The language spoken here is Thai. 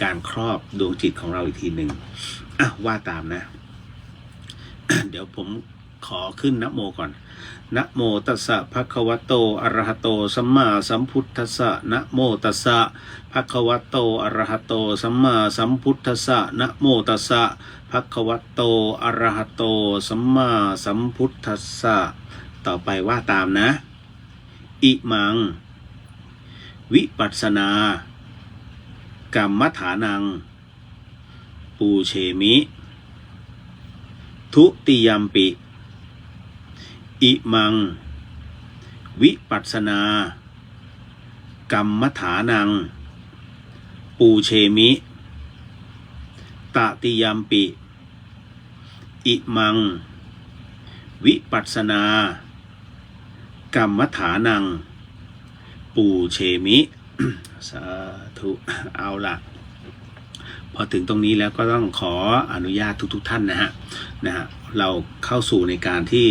การครอบดวงจิตของเราอีกทีหนึ่งว่าตามนะ เดี๋ยวผมขอขึ้นนะโมก่อนนะโมตัสสะภะคะวะโตอะระหะโตสัมมาสัมพุทธัสสะนะโมตัสสะภะคะวะโตอะระหะโตสัมมาสัมพุทธัสสะนะโมตัสสะภะคะวะโตอะระหะโตสัมมาสัมพุทธัสสะต่อไปว่าตามนะอิมังวิปัสสนากรรมฐานังปูเชมิทุติยัมปิอิมังวิปัสสนากรรมฐานังปูเชมิตติยัมปิอิมังวิปัสสนากรรมฐานังปูเชมิ สาธุเอาล่ะพอถึงตรงนี้แล้วก็ต้องขออนุญาตทุกท่านนะฮะเราเข้าสู่ในการที่